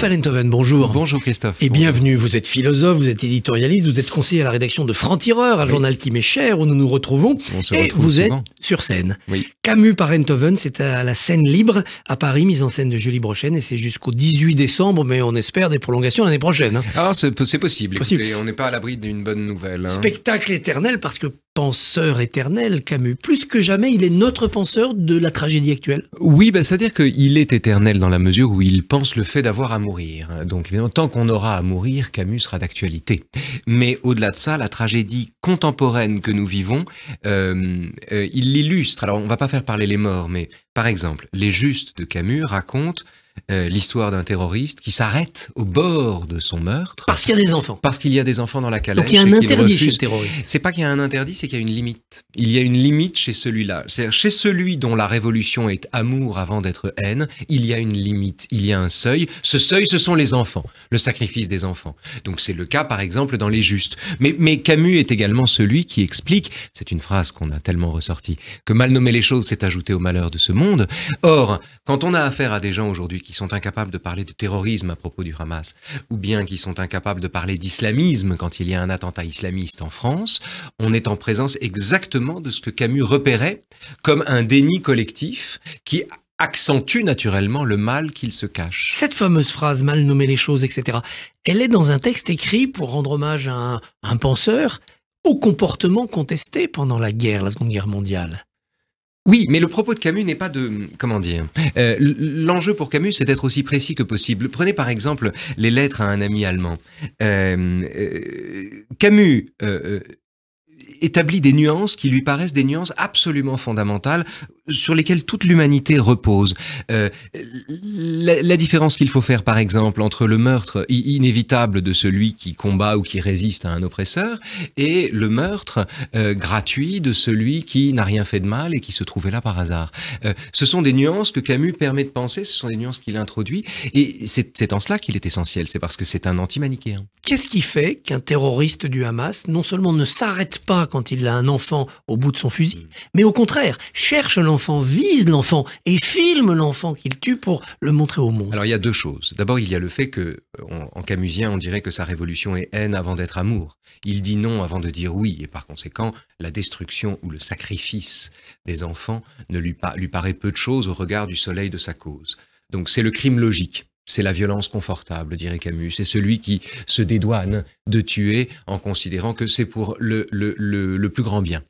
Raphaël Enthoven, bonjour. Bonjour Christophe. Et bonjour. bienvenue, vous êtes philosophe, vous êtes éditorialiste, vous êtes conseiller à la rédaction de Franc-Tireur, un journal qui m'est cher, où nous nous retrouvons. On se et retrouve vous souvent. êtes sur scène. Oui. Camus par Enthoven, c'est à la Scène Libre, à Paris, mise en scène de Julie Brochen, et c'est jusqu'au 18 décembre, mais on espère des prolongations l'année prochaine. Hein. Alors c'est possible. Écoutez, on n'est pas à l'abri d'une bonne nouvelle. Hein. Spectacle éternel, parce que penseur éternel, Camus. Plus que jamais, il est notre penseur de la tragédie actuelle. Oui, c'est-à-dire qu'il est éternel dans la mesure où il pense le fait d'avoir à mourir. Donc évidemment, tant qu'on aura à mourir, Camus sera d'actualité. Mais au-delà de ça, la tragédie contemporaine que nous vivons, il l'illustre. Alors on va pas faire parler les morts, mais par exemple, Les Justes de Camus racontent l'histoire d'un terroriste qui s'arrête au bord de son meurtre. Parce qu'il y a des enfants. Parce qu'il y a des enfants dans la calèche. Donc il y a un et qu'il interdit chez refuse. le terroriste. C'est pas qu'il y a un interdit, c'est qu'il y a une limite. Il y a une limite chez celui-là. C'est-à-dire chez celui dont la révolution est amour avant d'être haine, il y a une limite, il y a un seuil. Ce seuil, ce sont les enfants, le sacrifice des enfants. Donc c'est le cas par exemple dans Les Justes. Mais Camus est également celui qui explique, c'est une phrase qu'on a tellement ressortie, que mal nommer les choses, c'est ajouter au malheur de ce monde. Or, quand on a affaire à des gens aujourd'hui qui sont incapables de parler de terrorisme à propos du Hamas, ou bien qui sont incapables de parler d'islamisme quand il y a un attentat islamiste en France, on est en présence exactement de ce que Camus repérait comme un déni collectif qui accentue naturellement le mal qu'il se cache. Cette fameuse phrase, mal nommer les choses, etc., elle est dans un texte écrit pour rendre hommage à un penseur au comportement contesté pendant la Seconde Guerre mondiale. Oui, mais le propos de Camus n'est pas de... Comment dire l'enjeu pour Camus, c'est d'être aussi précis que possible. Prenez par exemple les lettres à un ami allemand. Camus établit des nuances qui lui paraissent des nuances absolument fondamentales sur lesquelles toute l'humanité repose. La différence qu'il faut faire, par exemple, entre le meurtre inévitable de celui qui combat ou qui résiste à un oppresseur et le meurtre gratuit de celui qui n'a rien fait de mal et qui se trouvait là par hasard. Ce sont des nuances que Camus permet de penser, ce sont des nuances qu'il introduit, et c'est en cela qu'il est essentiel, c'est parce que c'est un anti-manichéen. Qu'est-ce qui fait qu'un terroriste du Hamas, non seulement ne s'arrête pas quand il a un enfant au bout de son fusil, mais au contraire, cherche l'enfant, vise l'enfant et filme l'enfant qu'il tue pour le montrer au monde? Alors il y a deux choses. D'abord, il y a le fait que, en camusien, on dirait que sa révolution est haine avant d'être amour. Il dit non avant de dire oui, et par conséquent, la destruction ou le sacrifice des enfants ne lui paraît peu de choses au regard du soleil de sa cause. Donc c'est le crime logique. C'est la violence confortable, dirait Camus. C'est celui qui se dédouane de tuer en considérant que c'est pour le plus grand bien.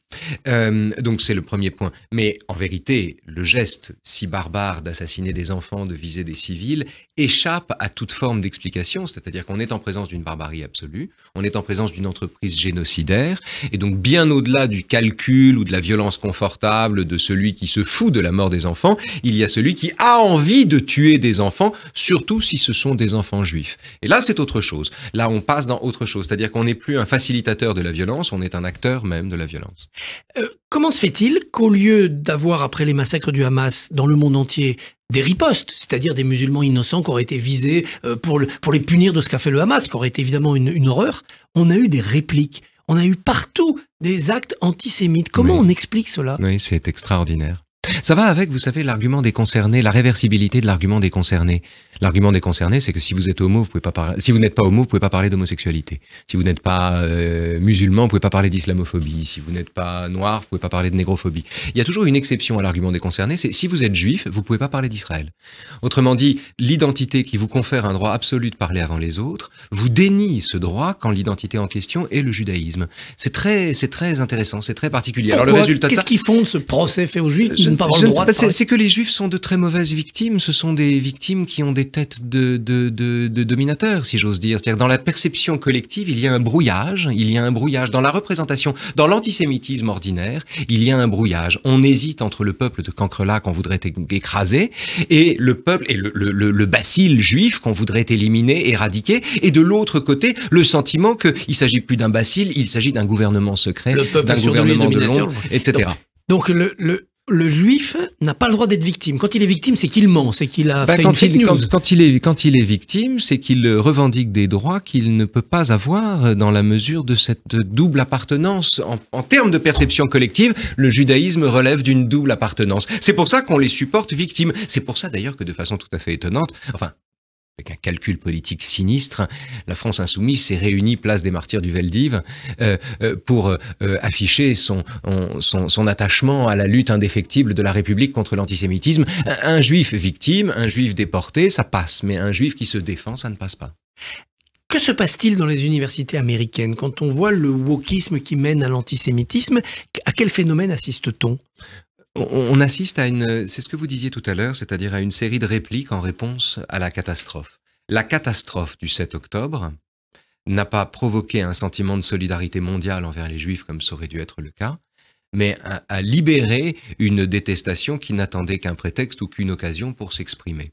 Donc c'est le premier point. Mais en vérité, le geste si barbare d'assassiner des enfants, de viser des civils, échappe à toute forme d'explication. C'est-à-dire qu'on est en présence d'une barbarie absolue, on est en présence d'une entreprise génocidaire, et donc bien au-delà du calcul ou de la violence confortable de celui qui se fout de la mort des enfants, il y a celui qui a envie de tuer des enfants, surtout si ce sont des enfants juifs. Et là, c'est autre chose. Là, on passe dans autre chose. C'est-à-dire qu'on n'est plus un facilitateur de la violence, on est un acteur même de la violence. Comment se fait-il qu'au lieu d'avoir, après les massacres du Hamas dans le monde entier, des ripostes, c'est-à-dire des musulmans innocents qui auraient été visés pour les punir de ce qu'a fait le Hamas, qui aurait été évidemment une horreur, on a eu des répliques, on a eu partout des actes antisémites. Comment on explique cela? Oui, c'est extraordinaire. Ça va avec, vous savez, l'argument des concernés, la réversibilité de l'argument des concernés. L'argument des concernés, c'est que si vous êtes homo, vous pouvez pas parler. Si vous n'êtes pas homo, vous pouvez pas parler d'homosexualité. Si vous n'êtes pas musulman, vous pouvez pas parler d'islamophobie. Si vous n'êtes pas noir, vous pouvez pas parler de négrophobie. Il y a toujours une exception à l'argument des concernés, c'est si vous êtes juif, vous pouvez pas parler d'Israël. Autrement dit, l'identité qui vous confère un droit absolu de parler avant les autres vous dénie ce droit quand l'identité en question est le judaïsme. C'est très intéressant, c'est très particulier. Pourquoi? Alors le résultat de Qu'est-ce ça, qui fonde ce procès fait aux juifs? c'est que les juifs sont de très mauvaises victimes. Ce sont des victimes qui ont des têtes de dominateurs, si j'ose dire. C'est-à-dire, dans la perception collective, il y a un brouillage. Dans la représentation, dans l'antisémitisme ordinaire, il y a un brouillage. On hésite entre le peuple de Cancrelac qu'on voudrait écraser et le peuple, et le bacille juif qu'on voudrait éliminer, éradiquer. Et de l'autre côté, le sentiment qu'il s'agit plus d'un bacille, il s'agit d'un gouvernement secret, d'un gouvernement de l'ombre, etc. Donc le juif n'a pas le droit d'être victime. Quand il est victime, c'est qu'il ment, c'est qu'il a fait une fake news. Quand il est victime, c'est qu'il revendique des droits qu'il ne peut pas avoir dans la mesure de cette double appartenance. En termes de perception collective, le judaïsme relève d'une double appartenance. C'est pour ça qu'on les supporte victimes. C'est pour ça d'ailleurs que de façon tout à fait étonnante, enfin, avec un calcul politique sinistre, la France insoumise s'est réunie place des Martyrs du Veldiv pour afficher son attachement à la lutte indéfectible de la République contre l'antisémitisme. Un juif victime, un juif déporté, ça passe, mais un juif qui se défend, ça ne passe pas. Que se passe-t-il dans les universités américaines quand on voit le wokisme qui mène à l'antisémitisme? À quel phénomène assiste-t-on? On assiste à c'est ce que vous disiez tout à l'heure, c'est-à-dire à une série de répliques en réponse à la catastrophe. La catastrophe du 7 octobre n'a pas provoqué un sentiment de solidarité mondiale envers les Juifs comme ça aurait dû être le cas, mais a libéré une détestation qui n'attendait qu'un prétexte ou qu'une occasion pour s'exprimer.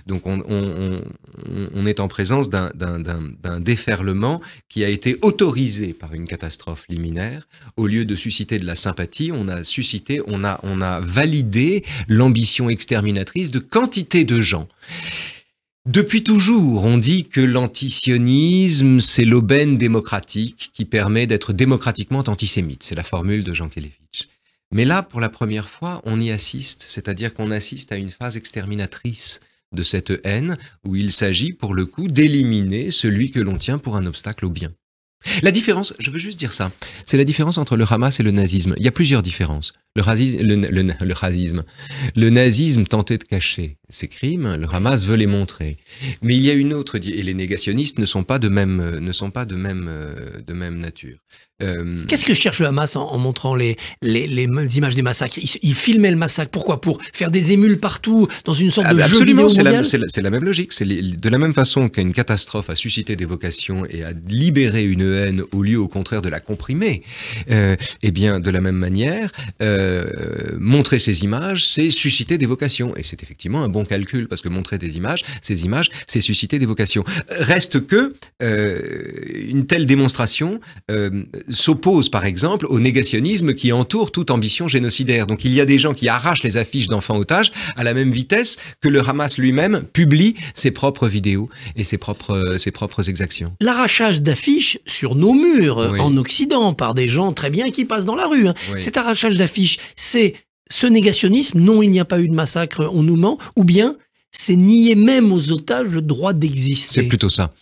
Donc on est en présence d'un déferlement qui a été autorisé par une catastrophe liminaire. Au lieu de susciter de la sympathie, on a validé l'ambition exterminatrice de quantité de gens. Depuis toujours, on dit que l'antisionisme, c'est l'aubaine démocratique qui permet d'être démocratiquement antisémite. C'est la formule de Jean Kelevitch. Mais là, pour la première fois, on y assiste, c'est-à-dire qu'on assiste à une phase exterminatrice de cette haine, où il s'agit, pour le coup, d'éliminer celui que l'on tient pour un obstacle au bien. La différence, je veux juste dire ça, c'est la différence entre le Hamas et le nazisme. Il y a plusieurs différences. Le nazisme tentait de cacher ses crimes, le Hamas veut les montrer. Mais il y a une autre, et les négationnistes ne sont pas de même nature. Qu'est-ce que cherche le Hamas en montrant les images des massacres? Il filmait le massacre. Pourquoi? Pour faire des émules partout, dans une sorte de jeu vidéo mondial? C'est la même logique. C'est de la même façon qu'une catastrophe a suscité des vocations et a libéré une haine au lieu, au contraire, de la comprimer. Eh bien, de la même manière, montrer ces images, c'est susciter des vocations. Et c'est effectivement un bon calcul, parce que montrer ces images, c'est susciter des vocations. Reste que une telle démonstration s'oppose, par exemple, au négationnisme qui entoure toute ambition génocidaire. Donc il y a des gens qui arrachent les affiches d'enfants otages à la même vitesse que le Hamas lui-même publie ses propres vidéos et ses propres exactions. L'arrachage d'affiches sur nos murs, oui, en Occident, par des gens très bien qui passent dans la rue. Oui. Cet arrachage d'affiches, c'est ce négationnisme, non, il n'y a pas eu de massacre, on nous ment, ou bien c'est nier même aux otages le droit d'exister. C'est plutôt ça.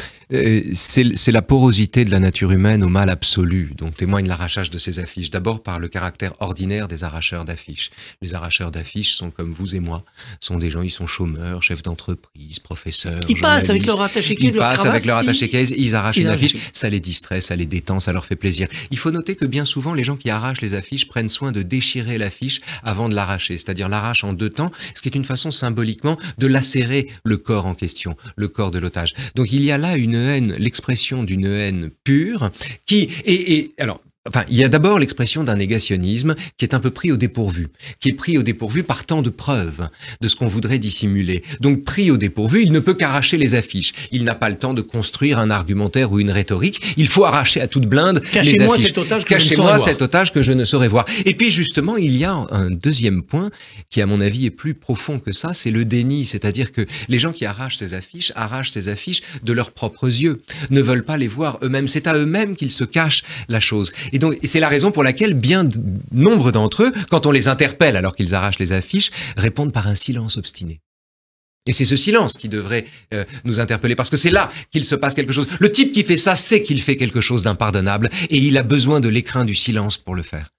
C'est la porosité de la nature humaine au mal absolu dont témoigne l'arrachage de ces affiches. D'abord par le caractère ordinaire des arracheurs d'affiches. Les arracheurs d'affiches sont comme vous et moi, sont des gens, ils sont chômeurs, chefs d'entreprise, professeurs, ils passent avec leur attaché-case, ils arrachent une affiche, ça les distrait, ça les détend, ça leur fait plaisir. Il faut noter que bien souvent, les gens qui arrachent les affiches prennent soin de déchirer l'affiche avant de l'arracher, c'est-à-dire l'arrachent en deux temps, ce qui est une façon symboliquement de lacérer le corps en question, le corps de l'otage. Donc il y a là une haine, l'expression d'une haine pure qui alors. Enfin, il y a d'abord l'expression d'un négationnisme qui est un peu pris au dépourvu, par tant de preuves de ce qu'on voudrait dissimuler. Donc, pris au dépourvu, il ne peut qu'arracher les affiches. Il n'a pas le temps de construire un argumentaire ou une rhétorique. Il faut arracher à toute blinde les affiches. Cachez-moi cet otage que je ne saurais voir. Et puis, justement, il y a un deuxième point qui, à mon avis, est plus profond que ça, c'est le déni. C'est-à-dire que les gens qui arrachent ces affiches de leurs propres yeux, ne veulent pas les voir eux-mêmes. C'est à eux-mêmes qu'ils se cachent la chose. Et donc, c'est la raison pour laquelle bien nombre d'entre eux, quand on les interpelle alors qu'ils arrachent les affiches, répondent par un silence obstiné. Et c'est ce silence qui devrait nous interpeller, parce que c'est là qu'il se passe quelque chose. Le type qui fait ça sait qu'il fait quelque chose d'impardonnable, et il a besoin de l'écrin du silence pour le faire.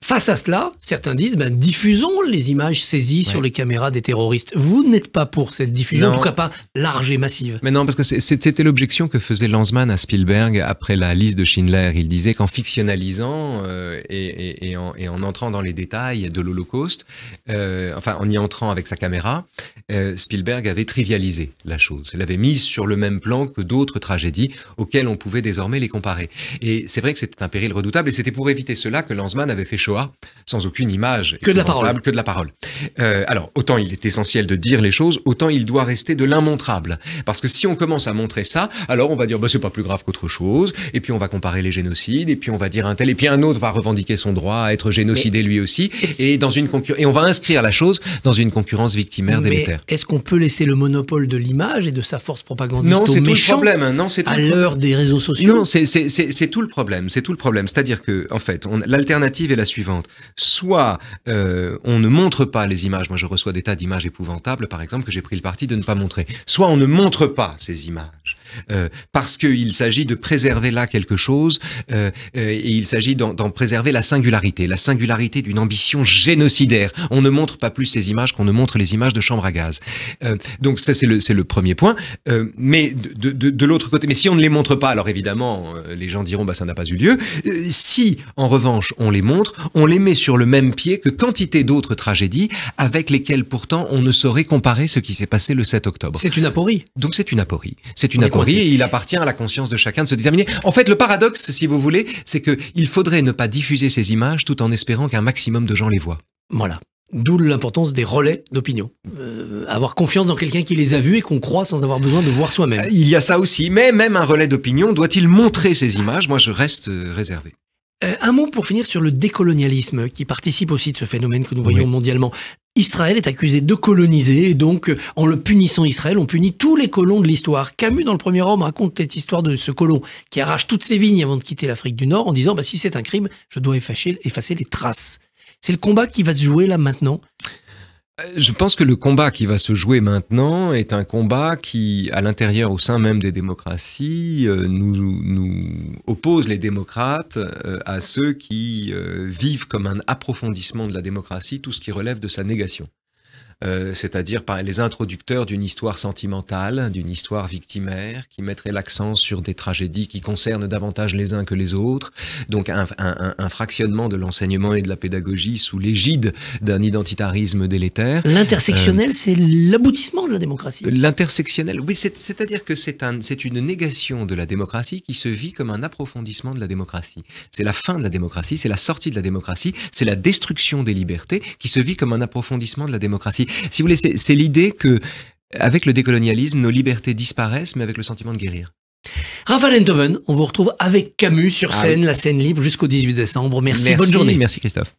Face à cela, certains disent, diffusons les images saisies sur les caméras des terroristes. Vous n'êtes pas pour cette diffusion, en tout cas pas large et massive. Mais non, parce que c'était l'objection que faisait Lanzmann à Spielberg après la liste de Schindler. Il disait qu'en fictionnalisant et en entrant dans les détails de l'Holocauste, en y entrant avec sa caméra, Spielberg avait trivialisé la chose. Il l'avait mise sur le même plan que d'autres tragédies auxquelles on pouvait désormais les comparer. Et c'est vrai que c'était un péril redoutable, et c'était pour éviter cela que Lanzmann avait fait Shoah sans aucune image. Que de la parole. Alors, autant il est essentiel de dire les choses, autant il doit rester de l'immontrable. Parce que si on commence à montrer ça, alors on va dire, c'est pas plus grave qu'autre chose, et puis on va comparer les génocides, et puis on va dire un tel, et puis un autre va revendiquer son droit à être génocidé lui aussi, et on va inscrire la chose dans une concurrence victimaire délétère. Est-ce qu'on peut laisser le monopole de l'image et de sa force propagandiste aux méchants? Non, c'est tout le problème. Non, c'est à l'heure des réseaux sociaux. Non, c'est tout le problème. C'est tout le problème. C'est-à-dire que, en fait, l'alternative est la suivante. suivante. Soit on ne montre pas les images. Moi, je reçois des tas d'images épouvantables, par exemple, que j'ai pris le parti de ne pas montrer. Soit on ne montre pas ces images. Parce qu'il s'agit de préserver là quelque chose, et il s'agit d'en préserver la singularité d'une ambition génocidaire. On ne montre pas plus ces images qu'on ne montre les images de chambres à gaz. Donc ça, c'est le premier point. Mais de l'autre côté, mais si on ne les montre pas, alors évidemment, les gens diront bah ça n'a pas eu lieu. Si, en revanche, on les montre, on les met sur le même pied que quantité d'autres tragédies avec lesquelles pourtant on ne saurait comparer ce qui s'est passé le 7 octobre. C'est une aporie. Donc c'est une aporie. C'est une aporie et il appartient à la conscience de chacun de se déterminer. En fait, le paradoxe, si vous voulez, c'est qu'il faudrait ne pas diffuser ces images tout en espérant qu'un maximum de gens les voient. Voilà. D'où l'importance des relais d'opinion. Avoir confiance dans quelqu'un qui les a vus et qu'on croit sans avoir besoin de voir soi-même. Il y a ça aussi, mais même un relais d'opinion, doit-il montrer ces images? Moi, je reste réservé. Un mot pour finir sur le décolonialisme, qui participe aussi de ce phénomène que nous voyons mondialement. Israël est accusé de coloniser, et donc, en le punissant Israël, on punit tous les colons de l'histoire. Camus, dans le premier homme, raconte cette histoire de ce colon qui arrache toutes ses vignes avant de quitter l'Afrique du Nord, en disant si c'est un crime, je dois effacer les traces. C'est le combat qui va se jouer là maintenant. Je pense que le combat qui va se jouer maintenant est un combat qui, à l'intérieur, au sein même des démocraties, nous oppose les démocrates à ceux qui vivent comme un approfondissement de la démocratie tout ce qui relève de sa négation. C'est-à-dire par les introducteurs d'une histoire sentimentale, d'une histoire victimaire, qui mettrait l'accent sur des tragédies qui concernent davantage les uns que les autres, donc un fractionnement de l'enseignement et de la pédagogie sous l'égide d'un identitarisme délétère. L'intersectionnel, c'est l'aboutissement de la démocratie. L'intersectionnel, oui, c'est-à-dire que c'est une négation de la démocratie qui se vit comme un approfondissement de la démocratie. C'est la fin de la démocratie, c'est la sortie de la démocratie, c'est la destruction des libertés qui se vit comme un approfondissement de la démocratie. Si vous voulez, c'est l'idée que, avec le décolonialisme, nos libertés disparaissent, mais avec le sentiment de guérir. Raphaël Enthoven, on vous retrouve avec Camus sur scène, la scène libre jusqu'au 18 décembre. Merci, bonne journée. Merci Christophe.